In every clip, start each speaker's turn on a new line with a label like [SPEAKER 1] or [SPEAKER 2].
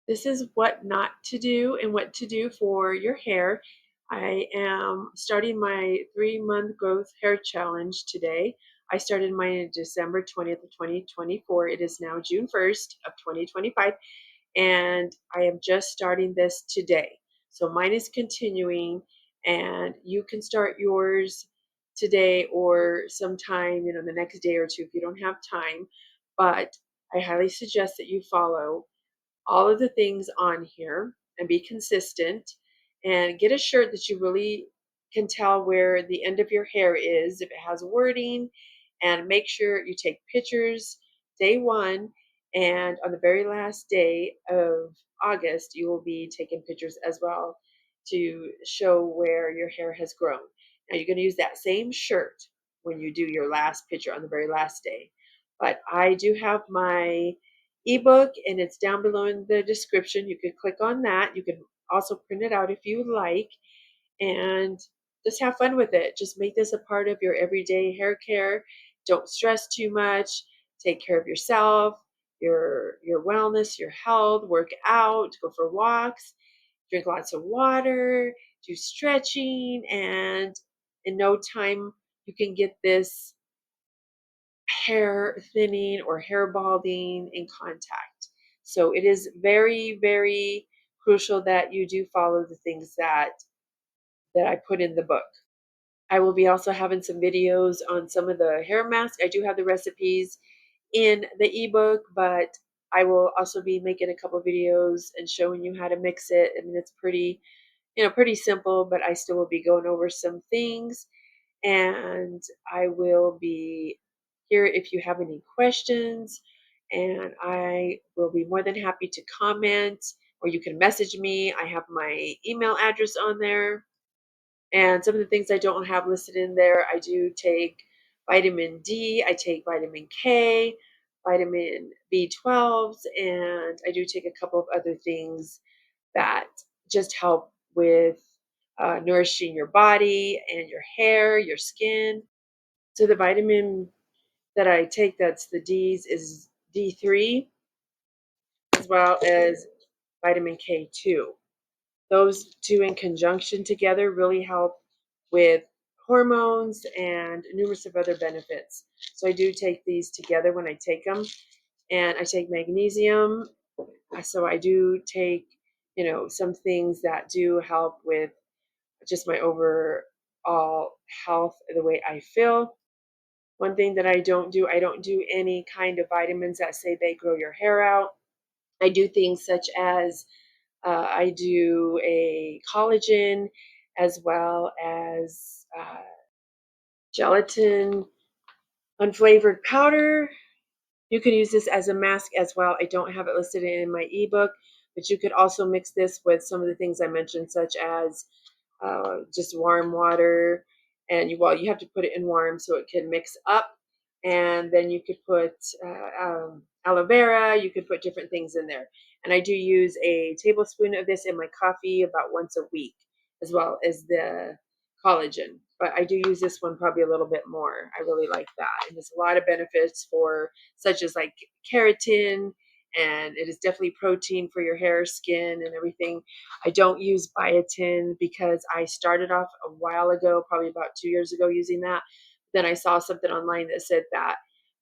[SPEAKER 1] This is what not to do and what to do for your hair. I am starting my 3-month growth hair challenge today. I started mine on December 20th of 2024. It is now June 1st of 2025, and I am just starting this today. So mine is continuing, and you can start yours today or sometime, the next day or two if you don't have time. But I highly suggest that you follow all of the things on here and be consistent and get a shirt that you really can tell where the end of your hair is if it has wording, and make sure you take pictures day one, and on the very last day of August you will be taking pictures as well to show where your hair has grown. Now you're going to use that same shirt when you do your last picture on the very last day, but I do have my ebook, and it's down below in the description. You could click on that. You can also print it out if you like, and just have fun with it. Just make this a part of your everyday hair care. Don't stress too much. Take care of yourself, your wellness, your health. Work out, go for walks, drink lots of water, do stretching, and in no time you can get this hair thinning or hair balding in contact. So it is very, very crucial that you do follow the things that I put in the book. I will be also having some videos on some of the hair masks. I do have the recipes in the ebook, but I will also be making a couple videos and showing you how to mix it. I mean, it's pretty simple, but I still will be going over some things, and I will be here if you have any questions, and I will be more than happy to comment, or you can message me. I have my email address on there, and some of the things I don't have listed in there, I do take vitamin D, I take vitamin K, vitamin B12s, and I do take a couple of other things that just help with nourishing your body and your hair, your skin. So the vitamin that I take that's the D's is D3, as well as vitamin K2. Those two in conjunction together really help with hormones and numerous of other benefits. So I do take these together when I take them. And I take magnesium. So I do take, some things that do help with just my overall health, the way I feel. One thing that I don't do any kind of vitamins that say they grow your hair out. I do things such as I do a collagen, as well as gelatin unflavored powder. You can use this as a mask as well. I don't have it listed in my ebook, but you could also mix this with some of the things I mentioned, such as just warm water. And you have to put it in warm so it can mix up. And then you could put aloe vera. You could put different things in there. And I do use a tablespoon of this in my coffee about once a week, as well as the collagen. But I do use this one probably a little bit more. I really like that. And there's a lot of benefits for such as like keratin, and it is definitely protein for your hair, skin, and everything. I don't use biotin because I started off a while ago, probably about 2 years ago, using that. Then I saw something online that said that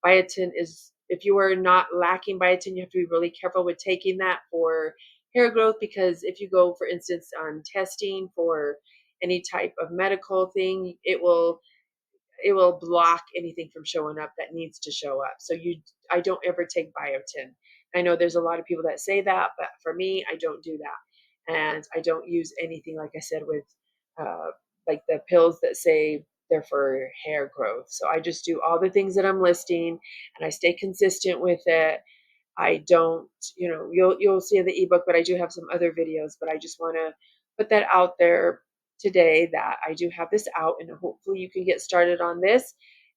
[SPEAKER 1] biotin is, if you are not lacking biotin, you have to be really careful with taking that for hair growth, because if you go, for instance, on testing for any type of medical thing, it will block anything from showing up that needs to show up. So I don't ever take biotin. I know there's a lot of people that say that, but for me, I don't do that. And I don't use anything, like I said, with uh, like the pills that say they're for hair growth. So I just do all the things that I'm listing, and I stay consistent with it. I don't, you'll see in the ebook, but I do have some other videos, but I just want to put that out there today that I do have this out, and hopefully you can get started on this.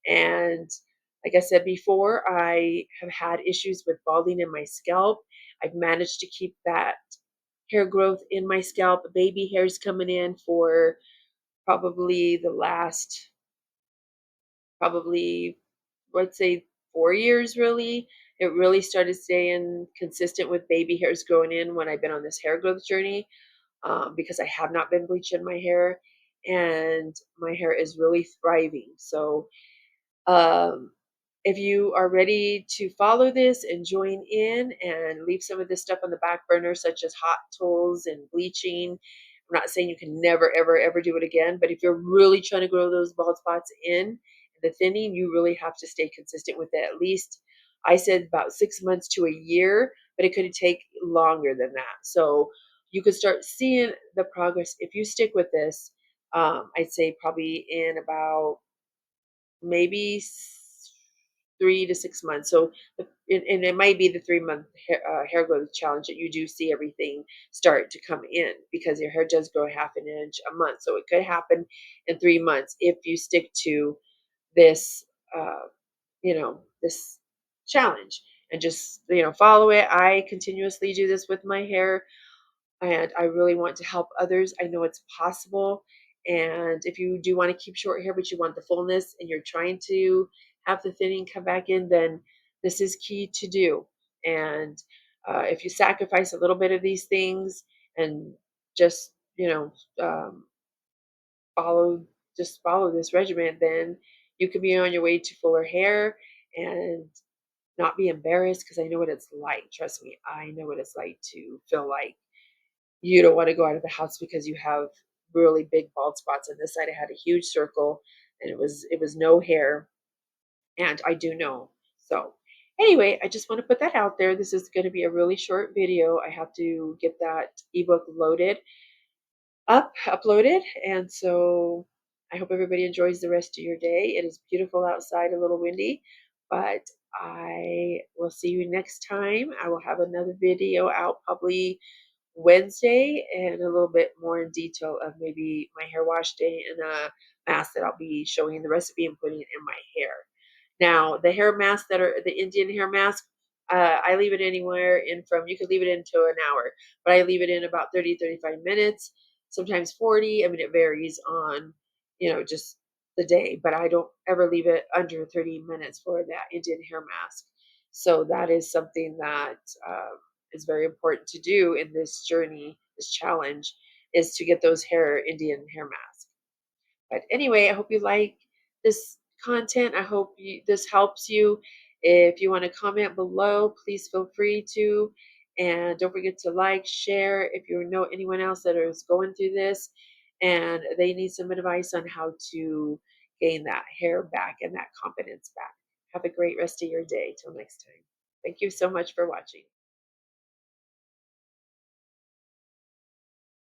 [SPEAKER 1] And like I said before, I have had issues with balding in my scalp. I've managed to keep that hair growth in my scalp. Baby hairs coming in for probably the last, probably, let's say 4 years really. It really started staying consistent with baby hairs growing in when I've been on this hair growth journey, because I have not been bleaching my hair, and my hair is really thriving. So um, if you are ready to follow this and join in and leave some of this stuff on the back burner, such as hot tools and bleaching, I'm not saying you can never, ever, ever do it again, but if you're really trying to grow those bald spots in the thinning, you really have to stay consistent with it. At least I said about 6 months to a year, but it could take longer than that. So you could start seeing the progress if you stick with this. I'd say probably in about maybe 3 to 6 months. So, and it might be the 3 month hair growth challenge that you do see everything start to come in, because your hair does grow half an inch a month. So it could happen in 3 months if you stick to this, uh, this challenge and just, follow it. I continuously do this with my hair, and I really want to help others. I know it's possible. And if you do want to keep short hair, but you want the fullness and you're trying to have the thinning come back in, then this is key to do. And if you sacrifice a little bit of these things and just, um, follow, follow this regimen, then you could be on your way to fuller hair and not be embarrassed, because I know what it's like. Trust me, I know what it's like to feel like you don't want to go out of the house because you have really big bald spots on this side. I had a huge circle, and it was no hair, and I do know. So anyway, I just want to put that out there. This is going to be a really short video. I have to get that ebook uploaded, and so I hope everybody enjoys the rest of your day. It is beautiful outside, a little windy, but I will see you next time. I will have another video out probably Wednesday, and a little bit more in detail of maybe my hair wash day and a mask that I'll be showing the recipe and putting in my hair. Now, the hair masks that are the Indian hair mask, I leave it anywhere in from, you could leave it into an hour, but I leave it in about 30 to 35 minutes, sometimes 40. I mean, it varies on, just the day, but I don't ever leave it under 30 minutes for that Indian hair mask. So that is something that is very important to do in this journey, this challenge, is to get those Indian hair masks. But anyway, I hope you like this content. I hope this helps you. If you want to comment below, please feel free to. And don't forget to like, share if you know anyone else that is going through this and they need some advice on how to gain that hair back and that confidence back. Have a great rest of your day. Till next time. Thank you so much for watching.